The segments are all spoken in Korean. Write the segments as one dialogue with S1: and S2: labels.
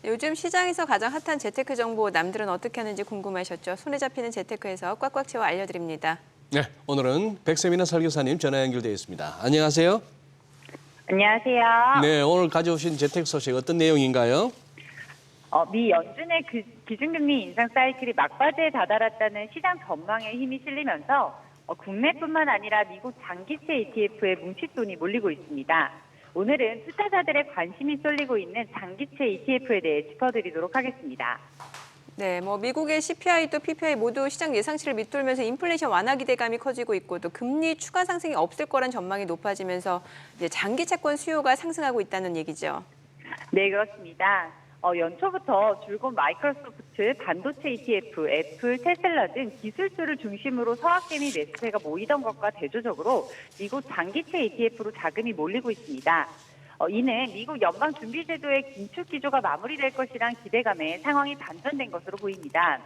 S1: 요즘 시장에서 가장 핫한 재테크 정보 남들은 어떻게 하는지 궁금하셨죠? 손에 잡히는 재테크에서 꽉꽉 채워 알려드립니다.
S2: 네, 오늘은 백세미나 설교사님 전화 연결되어 있습니다. 안녕하세요.
S3: 안녕하세요.
S2: 네, 오늘 가져오신 재테크 소식 어떤 내용인가요?
S3: 미 연준의 기준금리 인상 사이클이 막바지에 다다랐다는 시장 전망에 힘이 실리면서 국내뿐만 아니라 미국 장기채 ETF에 뭉칫돈이 몰리고 있습니다. 오늘은 투자자들의 관심이 쏠리고 있는 장기채 ETF에 대해 짚어드리도록 하겠습니다.
S1: 네, 미국의 CPI 또 PPI 모두 시장 예상치를 밑돌면서 인플레이션 완화 기대감이 커지고 있고 또 금리 추가 상승이 없을 거란 전망이 높아지면서 이제 장기 채권 수요가 상승하고 있다는 얘기죠.
S3: 네, 그렇습니다. 연초부터 줄곧 마이크로소프트, 반도체 ETF, 애플, 테슬라 등 기술주를 중심으로 서학개미 매수세가 모이던 것과 대조적으로 미국 장기채 ETF로 자금이 몰리고 있습니다. 이는 미국 연방준비제도의 긴축 기조가 마무리될 것이란 기대감에 상황이 반전된 것으로 보입니다.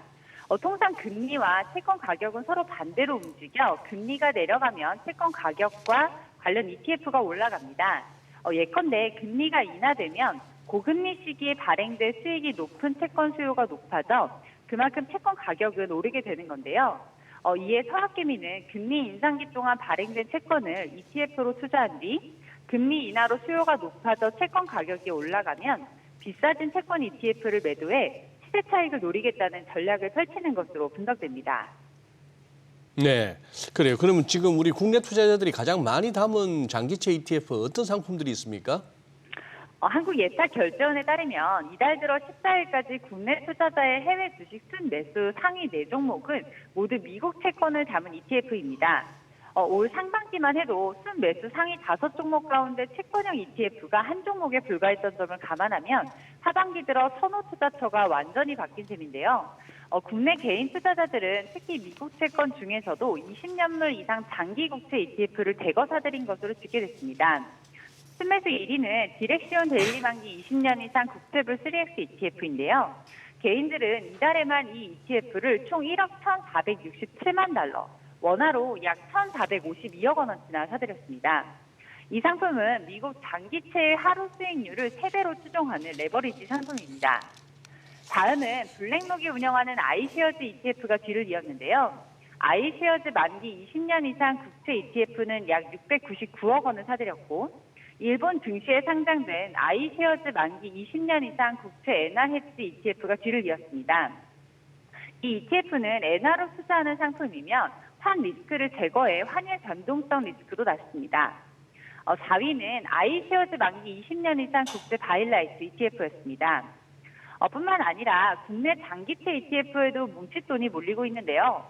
S3: 통상 금리와 채권 가격은 서로 반대로 움직여 금리가 내려가면 채권 가격과 관련 ETF가 올라갑니다. 예컨대 금리가 인하되면 고금리 시기에 발행될 수익이 높은 채권 수요가 높아져 그만큼 채권 가격은 오르게 되는 건데요. 이에 서학개미는 금리 인상기 동안 발행된 채권을 ETF로 투자한 뒤 금리 인하로 수요가 높아져 채권 가격이 올라가면 비싸진 채권 ETF를 매도해 시세 차익을 노리겠다는 전략을 펼치는 것으로 분석됩니다.
S2: 네, 그래요. 그러면 지금 우리 국내 투자자들이 가장 많이 담은 장기채 ETF 어떤 상품들이 있습니까?
S3: 한국예탁결제원에 따르면 이달 들어 14일까지 국내 투자자의 해외 주식 순매수 상위 4종목은 모두 미국 채권을 담은 ETF입니다. 올 상반기만 해도 순매수 상위 5종목 가운데 채권형 ETF가 한 종목에 불과했던 점을 감안하면 하반기 들어 선호투자처가 완전히 바뀐 셈인데요. 국내 개인 투자자들은 특히 미국 채권 중에서도 20년물 이상 장기 국채 ETF를 대거 사들인 것으로 집계됐습니다. 순매수 1위는 디렉시온 데일리 만기 20년 이상 국채불 3X ETF인데요. 개인들은 이달에만 이 ETF를 총 1억 1,467만 달러, 원화로 약 1,452억 원어치나 사들였습니다. 이 상품은 미국 장기채의 하루 수익률을 3배로 추종하는 레버리지 상품입니다. 다음은 블랙록이 운영하는 아이쉐어즈 ETF가 뒤를 이었는데요. 아이쉐어즈 만기 20년 이상 국채 ETF는 약 699억 원을 사들였고 일본 증시에 상장된 아이쉐어즈 만기 20년 이상 국채 엔화 헤지 ETF가 뒤를 이었습니다. 이 ETF는 엔화로 투자하는 상품이며 환 리스크를 제거해 환율 변동성 리스크도 낮습니다. 4위는 아이쉐어즈 만기 20년 이상 국채 바일라이트 ETF였습니다. 뿐만 아니라 국내 장기채 ETF에도 뭉칫돈이 몰리고 있는데요.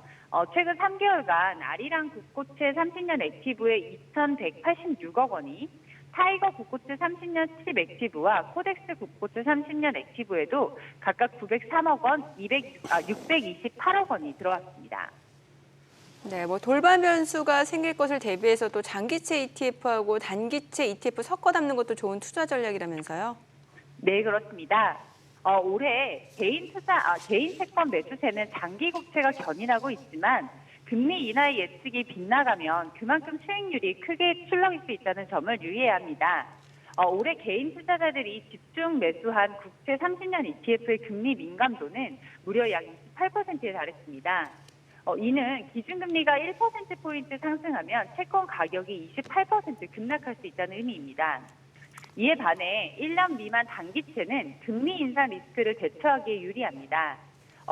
S3: 최근 3개월간 아리랑 국고채 30년 액티브의 2,186억 원이 타이거 국고채 30년 스트립 액티브와 코덱스 국고채 30년 액티브에도 각각 903억 원, 628억 원이 들어왔습니다.
S1: 네, 돌발 변수가 생길 것을 대비해서 또 장기채 ETF하고 단기채 ETF 섞어 담는 것도 좋은 투자 전략이라면서요?
S3: 네, 그렇습니다. 올해 개인 채권 매수세는 장기 국채가 견인하고 있지만 금리 인하의 예측이 빗나가면 그만큼 수익률이 크게 출렁일 수 있다는 점을 유의해야 합니다. 올해 개인 투자자들이 집중 매수한 국채 30년 ETF의 금리 민감도는 무려 약 28%에 달했습니다. 이는 기준금리가 1%포인트 상승하면 채권 가격이 28% 급락할 수 있다는 의미입니다. 이에 반해 1년 미만 단기채는 금리 인상 리스크를 대처하기에 유리합니다.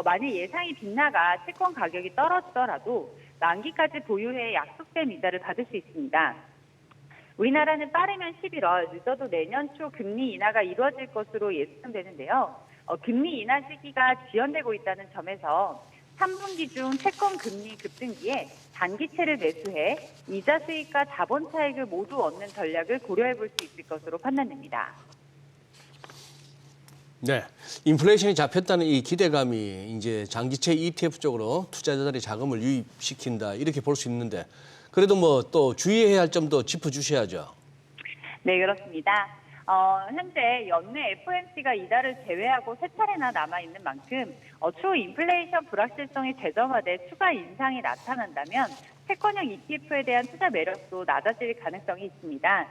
S3: 만일 예상이 빗나가 채권 가격이 떨어지더라도 만기까지 보유해 약속된 이자를 받을 수 있습니다. 우리나라는 빠르면 11월, 늦어도 내년 초 금리 인하가 이루어질 것으로 예상되는데요. 금리 인하 시기가 지연되고 있다는 점에서 3분기 중 채권 금리 급등기에 단기채를 매수해 이자 수익과 자본 차익을 모두 얻는 전략을 고려해 볼 수 있을 것으로 판단됩니다.
S2: 네, 인플레이션이 잡혔다는 이 기대감이 이제 장기채 ETF 쪽으로 투자자들의 자금을 유입시킨다 이렇게 볼 수 있는데 그래도 또 주의해야 할 점도 짚어주셔야죠.
S3: 네, 그렇습니다. 현재 연내 FOMC가 이달을 제외하고 세 차례나 남아있는 만큼 추후 인플레이션 불확실성이 재점화돼 추가 인상이 나타난다면 채권형 ETF에 대한 투자 매력도 낮아질 가능성이 있습니다.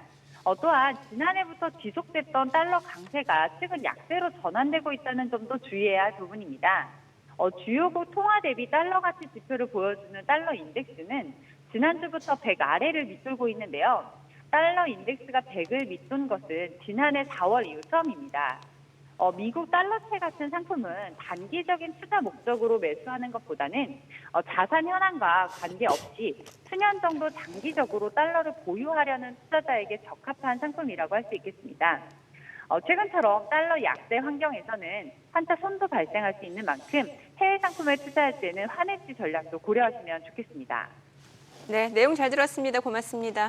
S3: 또한 지난해부터 지속됐던 달러 강세가 최근 약세로 전환되고 있다는 점도 주의해야 할 부분입니다. 주요국 통화 대비 달러 가치 지표를 보여주는 달러 인덱스는 지난주부터 100 아래를 밑돌고 있는데요. 달러 인덱스가 100을 밑돈 것은 지난해 4월 이후 처음입니다. 미국 달러채 같은 상품은 단기적인 투자 목적으로 매수하는 것보다는 자산 현황과 관계없이 수년 정도 장기적으로 달러를 보유하려는 투자자에게 적합한 상품이라고 할 수 있겠습니다. 최근처럼 달러 약세 환경에서는 환차 손도 발생할 수 있는 만큼 해외 상품을 투자할 때는 환해지 전략도 고려하시면 좋겠습니다.
S1: 네, 내용 잘 들었습니다. 고맙습니다.